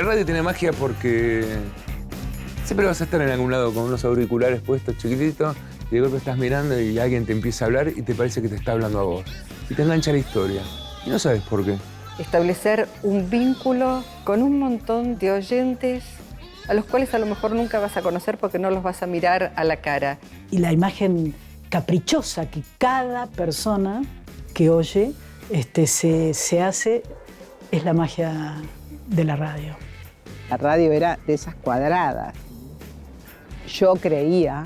La radio tiene magia porque siempre vas a estar en algún lado con unos auriculares puestos chiquititos y de golpe estás mirando y alguien te empieza a hablar y te parece que te está hablando a vos. Y te engancha la historia. Y no sabes por qué. Establecer un vínculo con un montón de oyentes a los cuales a lo mejor nunca vas a conocer porque no los vas a mirar a la cara. Y la imagen caprichosa que cada persona que oye se hace es la magia de la radio. La radio era de esas cuadradas. Yo creía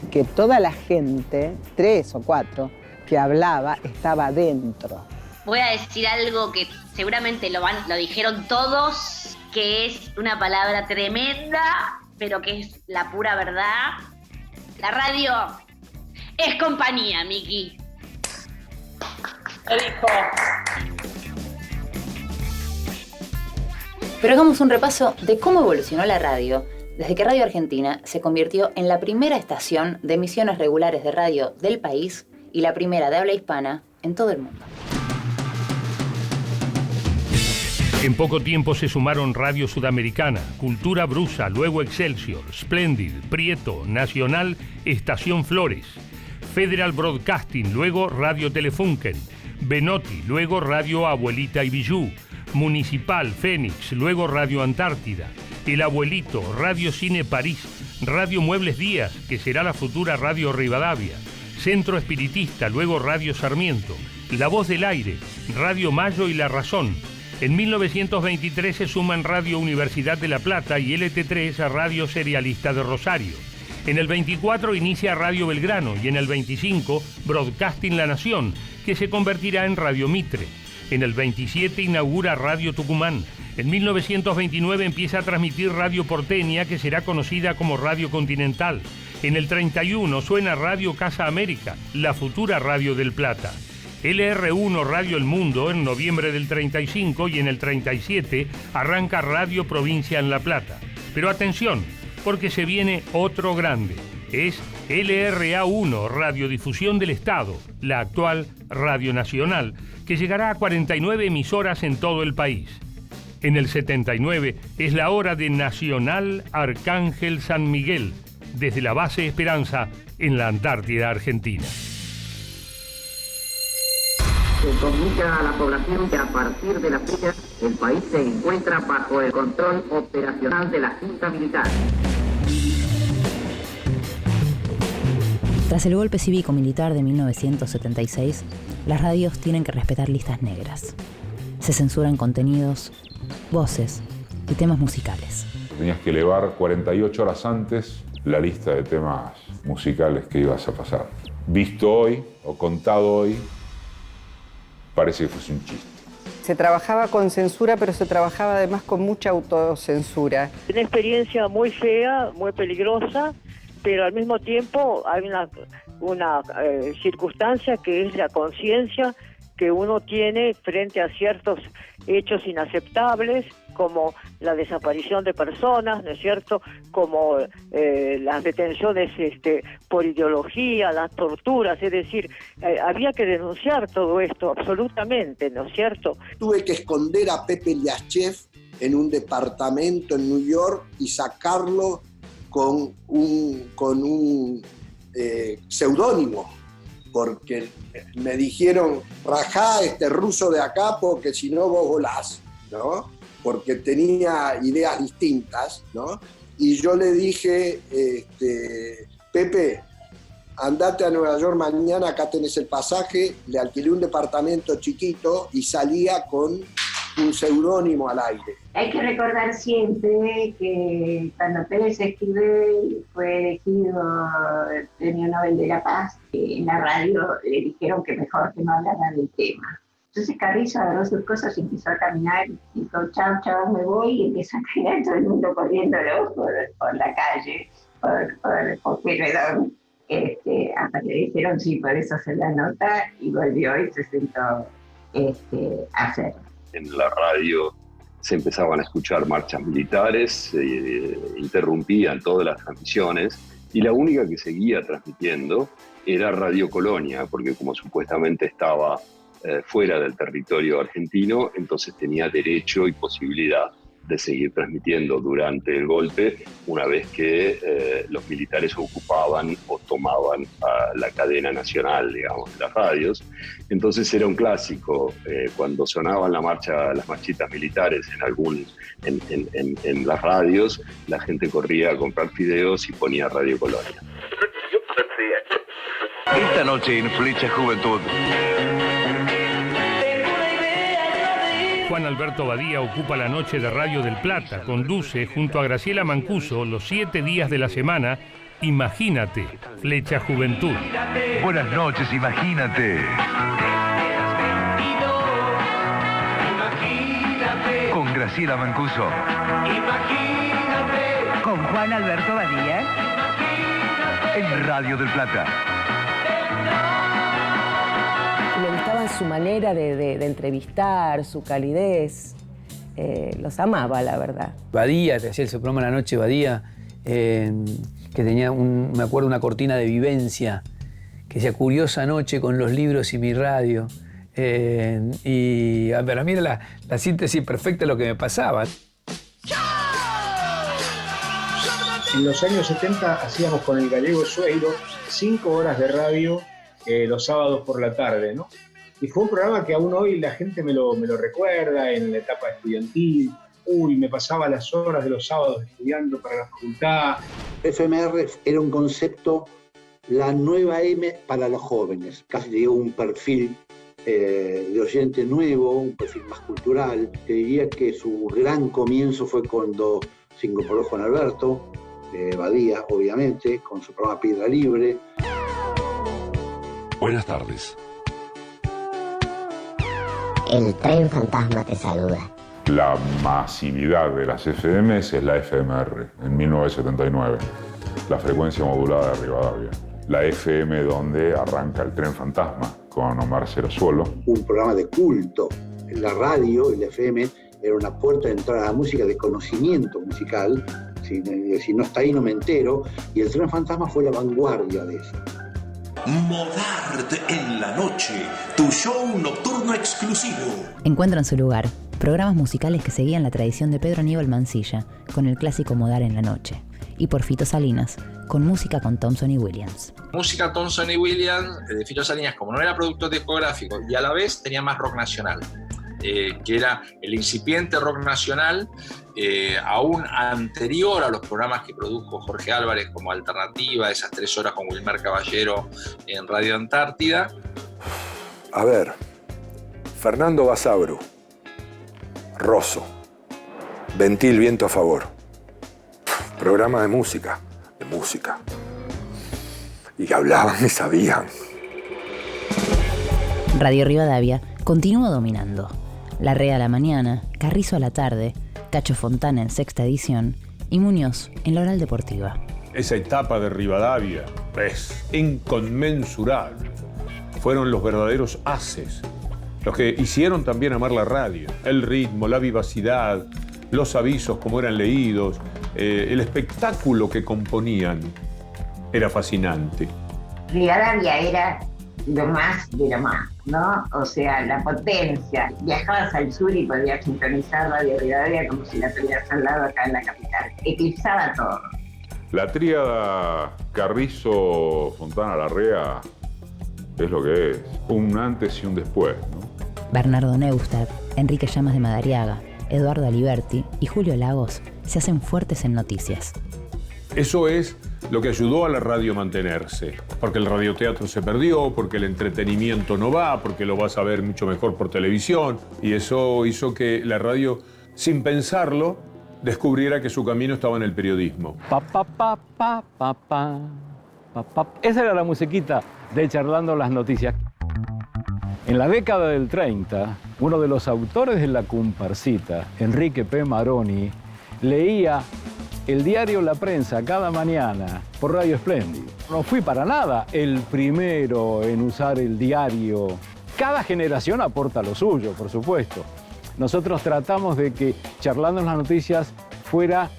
que toda la gente, 3 o 4, que hablaba estaba dentro. Voy a decir algo que seguramente lo dijeron todos, que es una palabra tremenda, pero que es la pura verdad. La radio es compañía, Miki. Lo dijo. Pero hagamos un repaso de cómo evolucionó la radio desde que Radio Argentina se convirtió en la primera estación de emisiones regulares de radio del país y la primera de habla hispana en todo el mundo. En poco tiempo se sumaron Radio Sudamericana, Cultura Brusa, luego Excelsior, Splendid, Prieto, Nacional, Estación Flores, Federal Broadcasting, luego Radio Telefunken, Benotti, luego Radio Abuelita y Bijou, Municipal, Fénix, luego Radio Antártida, El Abuelito, Radio Cine París, Radio Muebles Díaz, que será la futura Radio Rivadavia, Centro Espiritista, luego Radio Sarmiento, La Voz del Aire, Radio Mayo y La Razón. En 1923 se suman Radio Universidad de La Plata y LT3 a Radio Serialista de Rosario. En el 24 inicia Radio Belgrano y en el 25 Broadcasting La Nación, que se convertirá en Radio Mitre. En el 27 inaugura Radio Tucumán. En 1929 empieza a transmitir Radio Porteña, que será conocida como Radio Continental. En el 31 suena Radio Casa América, la futura Radio del Plata. LR1 Radio El Mundo en noviembre del 35 y en el 37 arranca Radio Provincia en La Plata. Pero atención, porque se viene otro grande. Es LRA1, Radiodifusión del Estado, la actual Radio Nacional, que llegará a 49 emisoras en todo el país. En el 79 es la hora de Nacional Arcángel San Miguel, desde la base Esperanza en la Antártida Argentina. Se comunica a la población que a partir de la fecha el país se encuentra bajo el control operacional de la Junta Militar. Tras el golpe cívico-militar de 1976, las radios tienen que respetar listas negras. Se censuran contenidos, voces y temas musicales. Tenías que elevar 48 horas antes la lista de temas musicales que ibas a pasar. Visto hoy o contado hoy, parece que fuese un chiste. Se trabajaba con censura, pero se trabajaba además con mucha autocensura. Una experiencia muy fea, muy peligrosa, pero al mismo tiempo hay una circunstancia que es la conciencia que uno tiene frente a ciertos hechos inaceptables, como la desaparición de personas, ¿no es cierto?, como las detenciones por ideología, las torturas, es decir, había que denunciar todo esto absolutamente, ¿no es cierto? Tuve que esconder a Pepe Liaschev en un departamento en New York y sacarlo con un seudónimo, porque me dijeron, rajá este ruso de acá porque si no vos volás, ¿no? Porque tenía ideas distintas, ¿no? Y yo le dije, Pepe, andate a Nueva York mañana, acá tenés el pasaje, le alquilé un departamento chiquito y salía con un seudónimo al aire. Hay que recordar siempre que cuando Pérez Esquivel fue elegido Premio Nobel de la Paz, en la radio le dijeron que mejor que no hablara del tema. Entonces Carrizo agarró sus cosas y empezó a caminar, y dijo, chao, chao, me voy, y empieza a caer todo el mundo corriéndolo por la calle, por Pueyrredón. Hasta que le dijeron, sí, por eso se la nota, y volvió y se sentó a hacerlo. En la radio se empezaban a escuchar marchas militares, se interrumpían todas las transmisiones, y la única que seguía transmitiendo era Radio Colonia, porque como supuestamente estaba fuera del territorio argentino, entonces tenía derecho y posibilidad de seguir transmitiendo durante el golpe, una vez que los militares ocupaban o tomaban la cadena nacional, digamos, de las radios. Entonces era un clásico, cuando sonaban las marchitas militares en las radios, la gente corría a comprar fideos y ponía Radio Colonia. Esta noche en Flecha Juventud. Juan Alberto Badía ocupa la noche de Radio del Plata, conduce junto a Graciela Mancuso los 7 días de la semana Imagínate, Flecha Juventud. Buenas noches, imagínate. Con Graciela Mancuso. Con Juan Alberto Badía. En Radio del Plata. Me gustaba su manera de entrevistar, su calidez. Los amaba, la verdad. Badía, te hacía el programa La Noche Badía, que tenía, me acuerdo, una cortina de vivencia, que decía Curiosa Noche con los libros y mi radio. Y para mí era la síntesis perfecta de lo que me pasaba. En los años 70 hacíamos con el gallego Sueiro 5 horas de radio los sábados por la tarde, ¿no? Y fue un programa que aún hoy la gente me lo recuerda en la etapa estudiantil. Uy, me pasaba las horas de los sábados estudiando para la facultad. FMR era un concepto, la nueva M para los jóvenes. Casi llegó un perfil de oyente nuevo, un perfil más cultural. Te diría que su gran comienzo fue cuando se incorporó Juan Alberto Badía, obviamente, con su programa Piedra Libre. Buenas tardes. El tren fantasma te saluda. La masividad de las FMs es la FMR, en 1979. La frecuencia modulada de Rivadavia. La FM donde arranca el tren fantasma, con Omar Serazuelo. Un programa de culto. La radio, el FM, era una puerta de entrada a la música, de conocimiento musical. Si no está ahí no me entero. Y el tren fantasma fue la vanguardia de eso. Modart en la noche, tu show nocturno exclusivo. Encuentran su lugar. Programas musicales que seguían la tradición de Pedro Aníbal Mansilla, con el clásico Modart en la noche. Y por Fito Salinas, con música con Thompson y Williams. Música Thompson y Williams, de Fito Salinas, como no era productor discográfico y a la vez tenía más rock nacional, que era el incipiente rock nacional, aún anterior a los programas que produjo Jorge Álvarez como Alternativa, esas 3 horas con Wilmar Caballero en Radio Antártida. A ver, Fernando Basabru, Rosso, Ventil, Viento a Favor, programa de música. Y hablaban y sabían. Radio Rivadavia continúa dominando. Larrea a la mañana, Carrizo a la tarde, Cacho Fontana en sexta edición y Muñoz en la Oral Deportiva. Esa etapa de Rivadavia es inconmensurable. Fueron los verdaderos haces, los que hicieron también amar la radio. El ritmo, la vivacidad, los avisos como eran leídos, el espectáculo que componían era fascinante. Rivadavia era lo más de lo más, ¿no? O sea, la potencia. Viajabas al sur y podías sintonizar Radio Rivadavia como si la tuvieras al lado acá en la capital. Eclipsaba todo. La tríada Carrizo, Fontana, Larrea es lo que es. Un antes y un después, ¿no? Bernardo Neustadt, Enrique Llamas de Madariaga, Eduardo Aliberti y Julio Lagos se hacen fuertes en noticias. Eso es lo que ayudó a la radio a mantenerse, porque el radioteatro se perdió, porque el entretenimiento no va, porque lo vas a ver mucho mejor por televisión, y eso hizo que la radio, sin pensarlo, descubriera que su camino estaba en el periodismo. Esa era la musiquita de Charlando las Noticias. En la década del 30, uno de los autores de la comparsita, Enrique P. Maroni, leía el diario La Prensa cada mañana por Radio Espléndido. No fui para nada el primero en usar el diario. Cada generación aporta lo suyo, por supuesto. Nosotros tratamos de que Charlando las Noticias fuera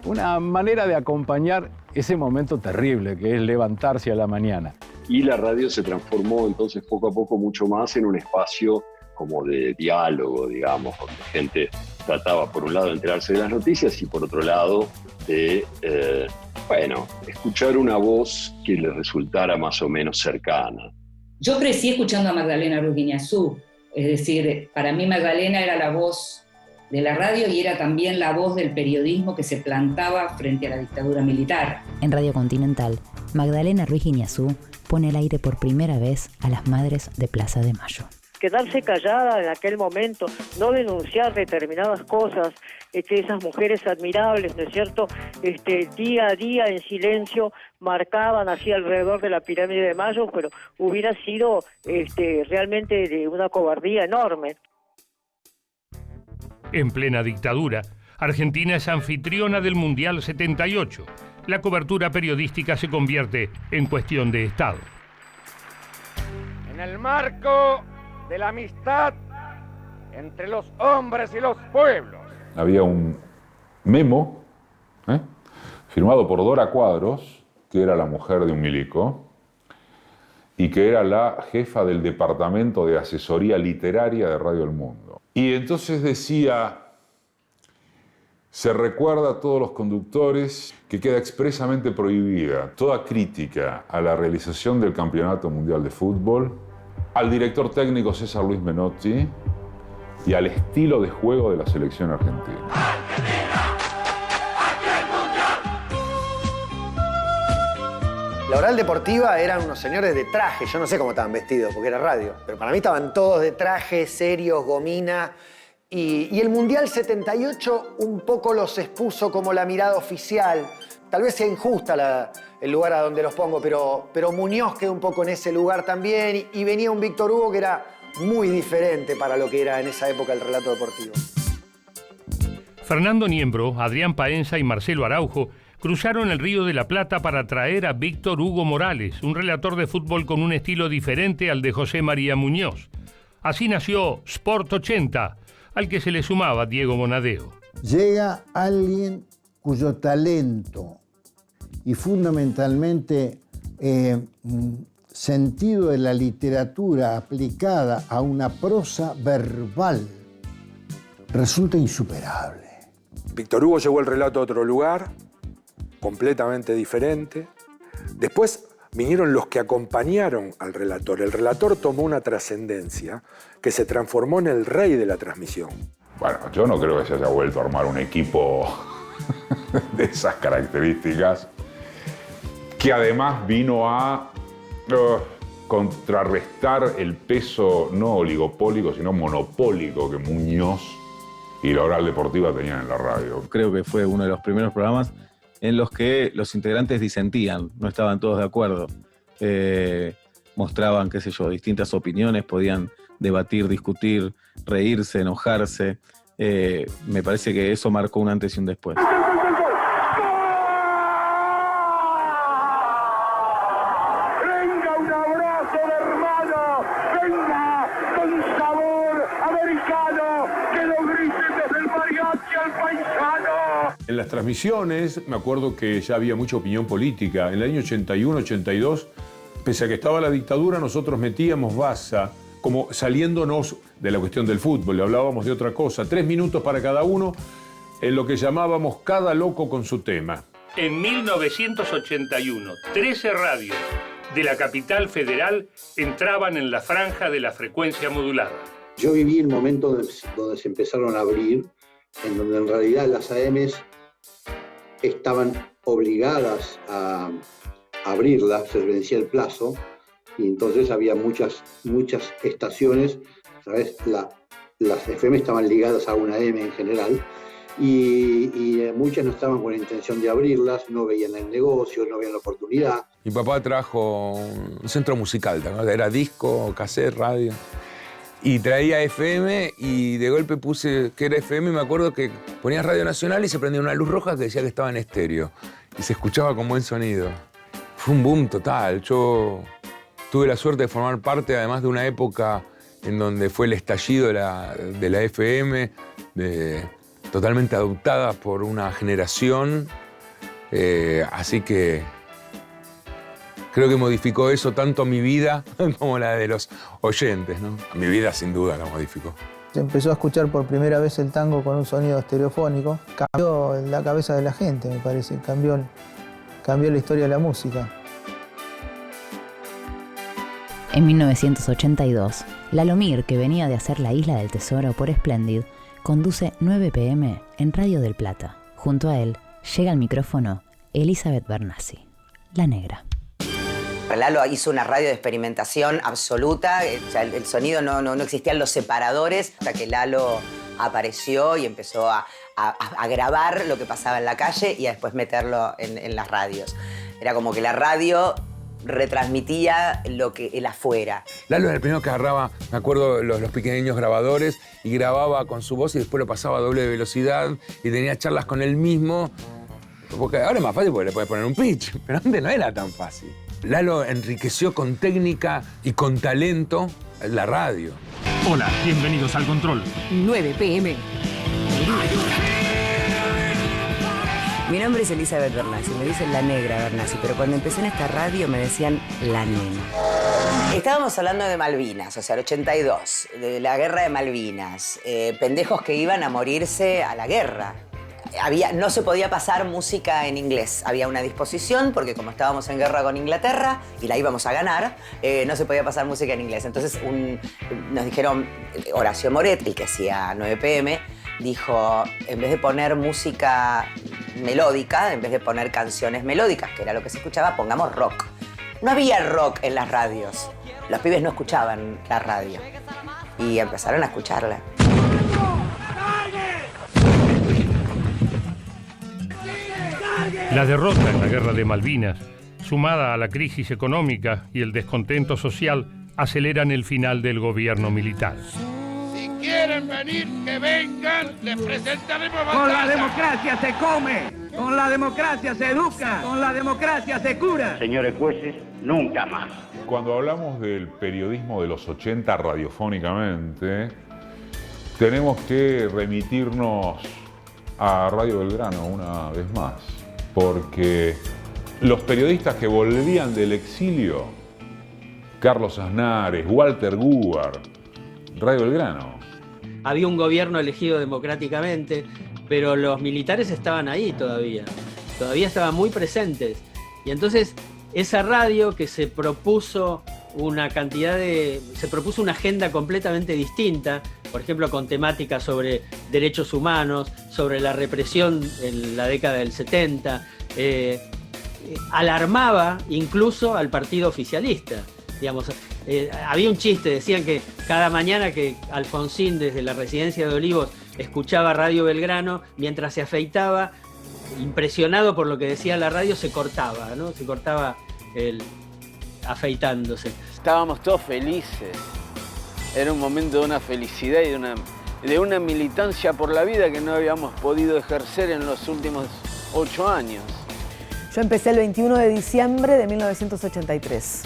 una manera de acompañar ese momento terrible que es levantarse a la mañana. Y la radio se transformó entonces poco a poco mucho más en un espacio como de diálogo, digamos, donde gente trataba por un lado de enterarse de las noticias y por otro lado de, escuchar una voz que le resultara más o menos cercana. Yo crecí escuchando a Magdalena Ruiz Guiñazú, es decir, para mí Magdalena era la voz de la radio y era también la voz del periodismo que se plantaba frente a la dictadura militar. En Radio Continental, Magdalena Ruiz Guiñazú pone al aire por primera vez a las madres de Plaza de Mayo. Quedarse callada en aquel momento, no denunciar determinadas cosas, esas mujeres admirables, ¿no es cierto?, día a día en silencio marcaban así alrededor de la pirámide de Mayo, pero hubiera sido realmente de una cobardía enorme. En plena dictadura, Argentina es anfitriona del Mundial 78. La cobertura periodística se convierte en cuestión de Estado. En el marco de la amistad entre los hombres y los pueblos. Había un memo firmado por Dora Cuadros, que era la mujer de un milico, y que era la jefa del departamento de asesoría literaria de Radio El Mundo. Y entonces decía: se recuerda a todos los conductores que queda expresamente prohibida toda crítica a la realización del Campeonato Mundial de Fútbol, al director técnico César Luis Menotti y al estilo de juego de la selección argentina. La Oral Deportiva eran unos señores de traje, yo no sé cómo estaban vestidos porque era radio, pero para mí estaban todos de traje, serios, gomina. Y el Mundial 78 un poco los expuso como la mirada oficial. Tal vez sea injusta el lugar a donde los pongo, pero Muñoz quedó un poco en ese lugar también y venía un Víctor Hugo que era muy diferente para lo que era en esa época el relato deportivo. Fernando Niembro, Adrián Paenza y Marcelo Araujo cruzaron el Río de la Plata para traer a Víctor Hugo Morales, un relator de fútbol con un estilo diferente al de José María Muñoz. Así nació Sport 80, al que se le sumaba Diego Bonadeo. Llega alguien cuyo talento y fundamentalmente sentido de la literatura aplicada a una prosa verbal resulta insuperable. Víctor Hugo llevó el relato a otro lugar, completamente diferente. Después vinieron los que acompañaron al relator. El relator tomó una trascendencia que se transformó en el rey de la transmisión. Bueno, yo no creo que se haya vuelto a armar un equipo de esas características, que además vino a contrarrestar el peso no oligopólico, sino monopólico que Muñoz y la Oral Deportiva tenían en la radio. Creo que fue uno de los primeros programas en los que los integrantes disentían, no estaban todos de acuerdo. Mostraban, qué sé yo, distintas opiniones, podían debatir, discutir, reírse, enojarse. Me parece que eso marcó un antes y un después. ¡Venga un abrazo de hermano! ¡Venga con sabor americano! ¡Que lo griten desde el mariachi al paisano! En las transmisiones, me acuerdo que ya había mucha opinión política. En el año 81, 82, pese a que estaba la dictadura, nosotros metíamos baza, como saliéndonos de la cuestión del fútbol, hablábamos de otra cosa. 3 minutos para cada uno, en lo que llamábamos Cada Loco con su tema. En 1981, 13 radios de la capital federal entraban en la franja de la frecuencia modulada. Yo viví el momento donde se empezaron a abrir, en donde en realidad las AMs estaban obligadas a abrirlas, se vencía el plazo, y entonces había muchas estaciones, ¿sabes? Las FM estaban ligadas a una M en general, y muchas no estaban con la intención de abrirlas, no veían el negocio, no veían la oportunidad. Mi papá trajo un centro musical, ¿no? Era disco, cassette, radio. Y traía FM y de golpe puse que era FM y me acuerdo que ponía Radio Nacional y se prendía una luz roja que decía que estaba en estéreo. Y se escuchaba con buen sonido. Fue un boom total. Yo tuve la suerte de formar parte además de una época en donde fue el estallido de la FM, totalmente adoptada por una generación. Así que creo que modificó eso tanto mi vida como la de los oyentes, ¿no? Mi vida sin duda la modificó. Se empezó a escuchar por primera vez el tango con un sonido estereofónico. Cambió la cabeza de la gente, me parece. Cambió la historia de la música. En 1982, Lalomir, que venía de hacer La Isla del Tesoro por Splendid, conduce 9 p.m. en Radio del Plata. Junto a él llega al micrófono Elizabeth Bernassi, la negra. Lalo hizo una radio de experimentación absoluta, o sea, el sonido no existían los separadores hasta que Lalo apareció y empezó a grabar lo que pasaba en la calle y a después meterlo en las radios. Era como que la radio retransmitía lo que el afuera. Lalo era el primero que agarraba, me acuerdo, los pequeños grabadores y grababa con su voz y después lo pasaba a doble velocidad y tenía charlas con él mismo. Porque ahora es más fácil porque le puedes poner un pitch, pero antes no era tan fácil. Lalo enriqueció con técnica y con talento la radio. Hola, bienvenidos al control. 9 p.m. Mi nombre es Elizabeth Bernassi, me dicen la negra Bernassi, pero cuando empecé en esta radio me decían la nena. Estábamos hablando de Malvinas, o sea, el 82, de la guerra de Malvinas, pendejos que iban a morirse a la guerra. No se podía pasar música en inglés. Había una disposición, porque como estábamos en guerra con Inglaterra y la íbamos a ganar, no se podía pasar música en inglés. Entonces nos dijeron, Horacio Moret, el que hacía 9 p.m., dijo, en vez de poner música melódica, en vez de poner canciones melódicas, que era lo que se escuchaba, pongamos rock. No había rock en las radios. Los pibes no escuchaban la radio. Y empezaron a escucharla. La derrota en la guerra de Malvinas, sumada a la crisis económica y el descontento social, aceleran el final del gobierno militar. Si quieren venir, que vengan, les presentaremos batalla. Con la democracia se come, con la democracia se educa, con la democracia se cura. Señores jueces, nunca más. Cuando hablamos del periodismo de los 80 radiofónicamente, tenemos que remitirnos a Radio Belgrano una vez más, porque los periodistas que volvían del exilio, Carlos Aznares, Walter Gubar, Radio Belgrano. Había un gobierno elegido democráticamente, pero los militares estaban ahí todavía estaban muy presentes. Y entonces esa radio que se propuso una agenda completamente distinta, por ejemplo con temáticas sobre derechos humanos, sobre la represión en la década del 70, alarmaba incluso al partido oficialista. Digamos, había un chiste, decían que cada mañana que Alfonsín desde la residencia de Olivos escuchaba Radio Belgrano, mientras se afeitaba, impresionado por lo que decía la radio, se cortaba, ¿no? Se cortaba afeitándose. Estábamos todos felices. Era un momento de una felicidad y de una militancia por la vida que no habíamos podido ejercer en los últimos 8 años. Yo empecé el 21 de diciembre de 1983.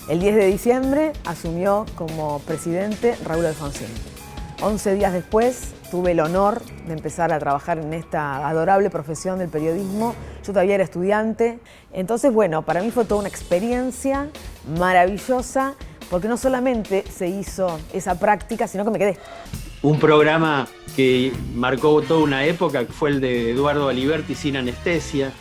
El 10 de diciembre asumió como presidente Raúl Alfonsín. 11 días después tuve el honor de empezar a trabajar en esta adorable profesión del periodismo. Yo todavía era estudiante. Entonces, bueno, para mí fue toda una experiencia maravillosa, porque no solamente se hizo esa práctica, sino que me quedé. Un programa que marcó toda una época fue el de Eduardo Aliberti, Sin Anestesia.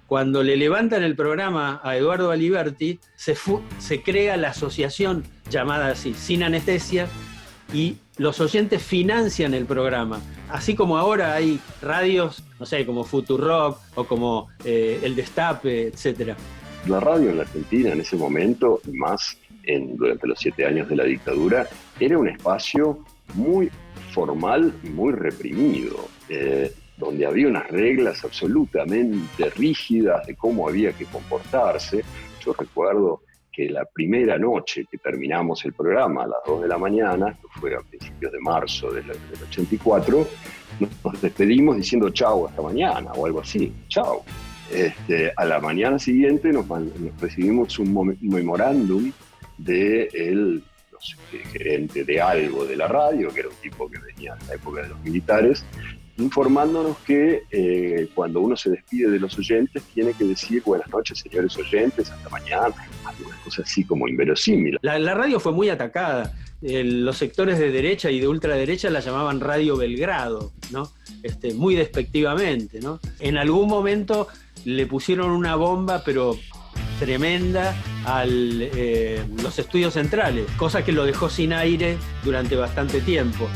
Cuando le levantan el programa a Eduardo Aliberti, se crea la asociación llamada así, Sin Anestesia, y los oyentes financian el programa. Así como ahora hay radios, no sé, como Futurock o como El Destape, etc. La radio en la Argentina en ese momento, y más durante los 7 años de la dictadura, era un espacio muy formal y muy reprimido, donde había unas reglas absolutamente rígidas de cómo había que comportarse. Yo recuerdo que la primera noche que terminamos el programa a las 2 de la mañana, que fue a principios de marzo del 84, nos despedimos diciendo chau hasta mañana o algo así, chau. A la mañana siguiente nos recibimos un memorándum del gerente de algo de la radio, que era un tipo que venía en la época de los militares, informándonos que cuando uno se despide de los oyentes tiene que decir buenas noches, señores oyentes, hasta mañana, algunas cosas así como inverosímiles. La radio fue muy atacada. los sectores de derecha y de ultraderecha la llamaban Radio Belgrado, ¿no? Muy despectivamente, ¿no? En algún momento le pusieron una bomba, pero tremenda, a los estudios centrales, cosa que lo dejó sin aire durante bastante tiempo.